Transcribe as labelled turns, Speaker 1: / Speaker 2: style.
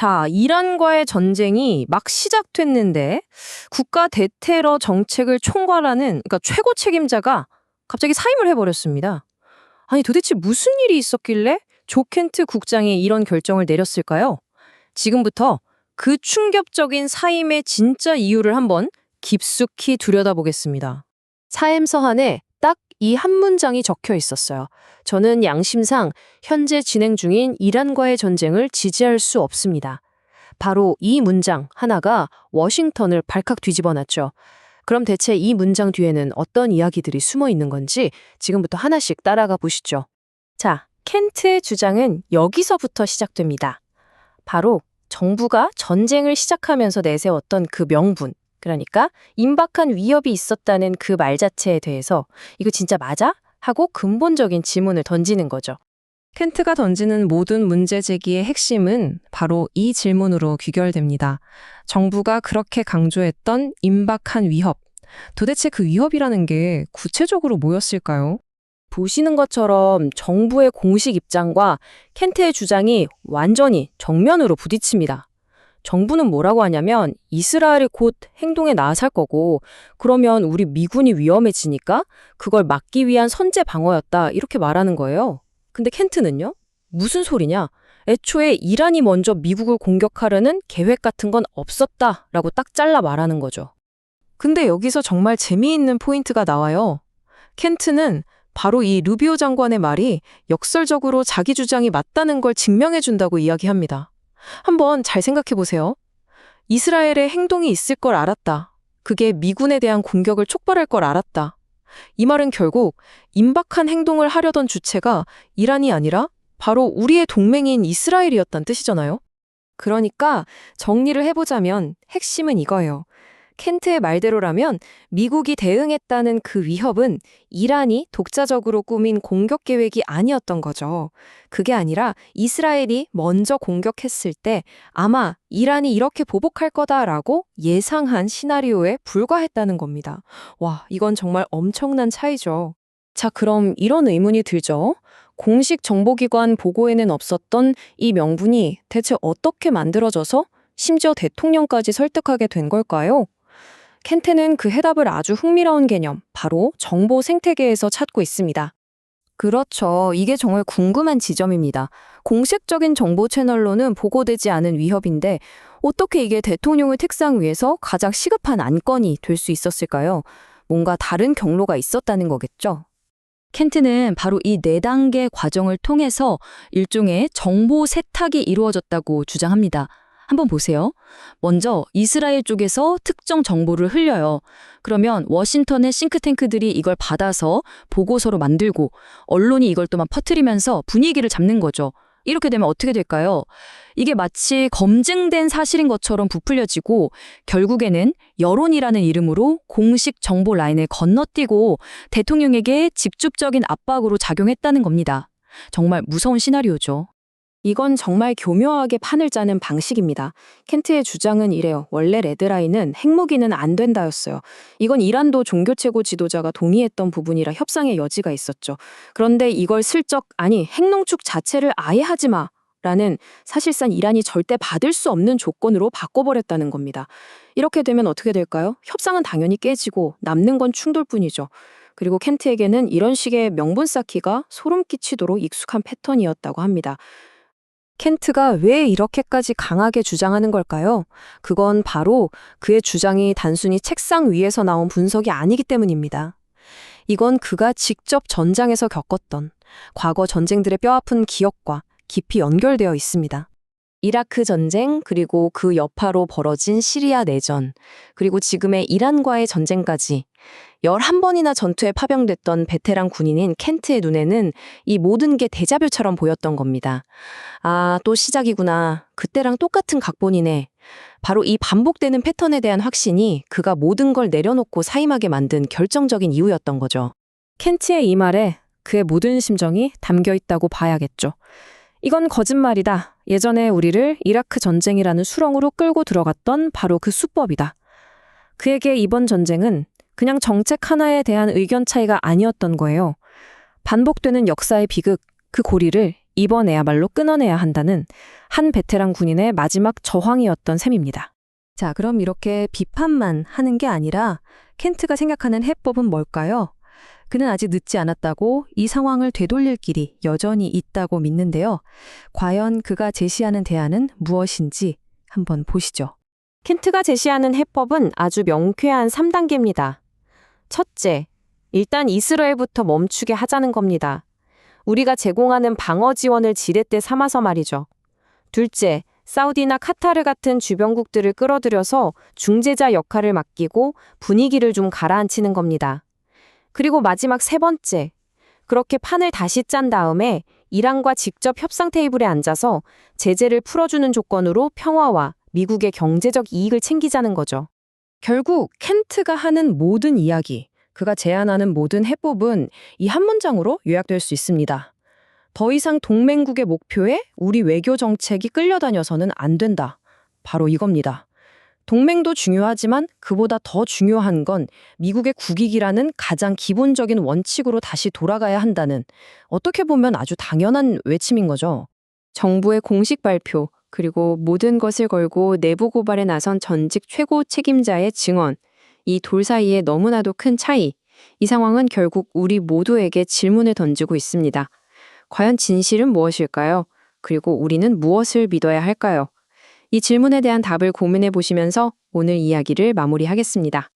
Speaker 1: 자, 이란과의 전쟁이 막 시작됐는데 국가 대테러 정책을 총괄하는 그러니까 최고 책임자가 갑자기 사임을 해버렸습니다. 아니 도대체 무슨 일이 있었길래 조 켄트 국장이 이런 결정을 내렸을까요? 지금부터 그 충격적인 사임의 진짜 이유를 한번 깊숙이 들여다보겠습니다. 사임 서한에 딱 이 한 문장이 적혀 있었어요. 저는 양심상 현재 진행 중인 이란과의 전쟁을 지지할 수 없습니다. 바로 이 문장 하나가 워싱턴을 발칵 뒤집어 놨죠. 그럼 대체 이 문장 뒤에는 어떤 이야기들이 숨어 있는 건지 지금부터 하나씩 따라가 보시죠. 자, 켄트의 주장은 여기서부터 시작됩니다. 바로 정부가 전쟁을 시작하면서 내세웠던 그 명분, 그러니까 임박한 위협이 있었다는 그 말 자체에 대해서 이거 진짜 맞아? 하고 근본적인 질문을 던지는 거죠. 켄트가 던지는 모든 문제 제기의 핵심은 바로 이 질문으로 귀결됩니다. 정부가 그렇게 강조했던 임박한 위협. 도대체 그 위협이라는 게 구체적으로 뭐였을까요? 보시는 것처럼 정부의 공식 입장과 켄트의 주장이 완전히 정면으로 부딪힙니다. 정부는 뭐라고 하냐면 이스라엘이 곧 행동에 나설 거고 그러면 우리 미군이 위험해지니까 그걸 막기 위한 선제 방어였다 이렇게 말하는 거예요. 근데 켄트는요? 무슨 소리냐? 애초에 이란이 먼저 미국을 공격하려는 계획 같은 건 없었다라고 딱 잘라 말하는 거죠. 근데 여기서 정말 재미있는 포인트가 나와요. 켄트는 바로 이 루비오 장관의 말이 역설적으로 자기 주장이 맞다는 걸 증명해준다고 이야기합니다. 한번 잘 생각해 보세요. 이스라엘의 행동이 있을 걸 알았다. 그게 미군에 대한 공격을 촉발할 걸 알았다. 이 말은 결국 임박한 행동을 하려던 주체가 이란이 아니라 바로 우리의 동맹인 이스라엘이었다는 뜻이잖아요. 그러니까 정리를 해보자면 핵심은 이거예요. 켄트의 말대로라면 미국이 대응했다는 그 위협은 이란이 독자적으로 꾸민 공격 계획이 아니었던 거죠. 그게 아니라 이스라엘이 먼저 공격했을 때 아마 이란이 이렇게 보복할 거다라고 예상한 시나리오에 불과했다는 겁니다. 와, 이건 정말 엄청난 차이죠. 자, 그럼 이런 의문이 들죠. 공식 정보기관 보고에는 없었던 이 명분이 대체 어떻게 만들어져서 심지어 대통령까지 설득하게 된 걸까요? 켄트는 그 해답을 아주 흥미로운 개념, 바로 정보 생태계에서 찾고 있습니다. 그렇죠. 이게 정말 궁금한 지점입니다. 공식적인 정보 채널로는 보고되지 않은 위협인데 어떻게 이게 대통령의 책상 위에서 가장 시급한 안건이 될 수 있었을까요? 뭔가 다른 경로가 있었다는 거겠죠? 켄트는 바로 이 4단계 과정을 통해서 일종의 정보 세탁이 이루어졌다고 주장합니다. 한번 보세요. 먼저 이스라엘 쪽에서 특정 정보를 흘려요. 그러면 워싱턴의 싱크탱크들이 이걸 받아서 보고서로 만들고 언론이 이걸 또 막 퍼뜨리면서 분위기를 잡는 거죠. 이렇게 되면 어떻게 될까요? 이게 마치 검증된 사실인 것처럼 부풀려지고 결국에는 여론이라는 이름으로 공식 정보 라인을 건너뛰고 대통령에게 직접적인 압박으로 작용했다는 겁니다. 정말 무서운 시나리오죠. 이건 정말 교묘하게 판을 짜는 방식입니다. 켄트의 주장은 이래요. 원래 레드라인은 핵무기는 안 된다였어요. 이건 이란도 종교 최고 지도자가 동의했던 부분이라 협상의 여지가 있었죠. 그런데 이걸 슬쩍 아니 핵농축 자체를 아예 하지 마 라는 사실상 이란이 절대 받을 수 없는 조건으로 바꿔버렸다는 겁니다. 이렇게 되면 어떻게 될까요? 협상은 당연히 깨지고 남는 건 충돌뿐이죠. 그리고 켄트에게는 이런 식의 명분 쌓기가 소름 끼치도록 익숙한 패턴이었다고 합니다. 켄트가 왜 이렇게까지 강하게 주장하는 걸까요? 그건 바로 그의 주장이 단순히 책상 위에서 나온 분석이 아니기 때문입니다. 이건 그가 직접 전장에서 겪었던 과거 전쟁들의 뼈아픈 기억과 깊이 연결되어 있습니다. 이라크 전쟁, 그리고 그 여파로 벌어진 시리아 내전, 그리고 지금의 이란과의 전쟁까지 11번이나 전투에 파병됐던 베테랑 군인인 켄트의 눈에는 이 모든 게 데자뷰처럼 보였던 겁니다. 아, 또 시작이구나. 그때랑 똑같은 각본이네. 바로 이 반복되는 패턴에 대한 확신이 그가 모든 걸 내려놓고 사임하게 만든 결정적인 이유였던 거죠. 켄트의 이 말에 그의 모든 심정이 담겨 있다고 봐야겠죠. 이건 거짓말이다. 예전에 우리를 이라크 전쟁이라는 수렁으로 끌고 들어갔던 바로 그 수법이다. 그에게 이번 전쟁은 그냥 정책 하나에 대한 의견 차이가 아니었던 거예요. 반복되는 역사의 비극, 그 고리를 이번에야말로 끊어내야 한다는 한 베테랑 군인의 마지막 저항이었던 셈입니다. 자, 그럼 이렇게 비판만 하는 게 아니라 켄트가 생각하는 해법은 뭘까요? 그는 아직 늦지 않았다고 이 상황을 되돌릴 길이 여전히 있다고 믿는데요. 과연 그가 제시하는 대안은 무엇인지 한번 보시죠. 켄트가 제시하는 해법은 아주 명쾌한 3단계입니다. 첫째, 일단 이스라엘부터 멈추게 하자는 겁니다. 우리가 제공하는 방어 지원을 지렛대 삼아서 말이죠. 둘째, 사우디나 카타르 같은 주변국들을 끌어들여서 중재자 역할을 맡기고 분위기를 좀 가라앉히는 겁니다. 그리고 마지막 세 번째, 그렇게 판을 다시 짠 다음에 이란과 직접 협상 테이블에 앉아서 제재를 풀어주는 조건으로 평화와 미국의 경제적 이익을 챙기자는 거죠. 결국 켄트가 하는 모든 이야기, 그가 제안하는 모든 해법은 이 한 문장으로 요약될 수 있습니다. 더 이상 동맹국의 목표에 우리 외교 정책이 끌려다녀서는 안 된다. 바로 이겁니다. 동맹도 중요하지만 그보다 더 중요한 건 미국의 국익이라는 가장 기본적인 원칙으로 다시 돌아가야 한다는, 어떻게 보면 아주 당연한 외침인 거죠. 정부의 공식 발표, 그리고 모든 것을 걸고 내부 고발에 나선 전직 최고 책임자의 증언, 이 돌 사이에 너무나도 큰 차이, 이 상황은 결국 우리 모두에게 질문을 던지고 있습니다. 과연 진실은 무엇일까요? 그리고 우리는 무엇을 믿어야 할까요? 이 질문에 대한 답을 고민해 보시면서 오늘 이야기를 마무리하겠습니다.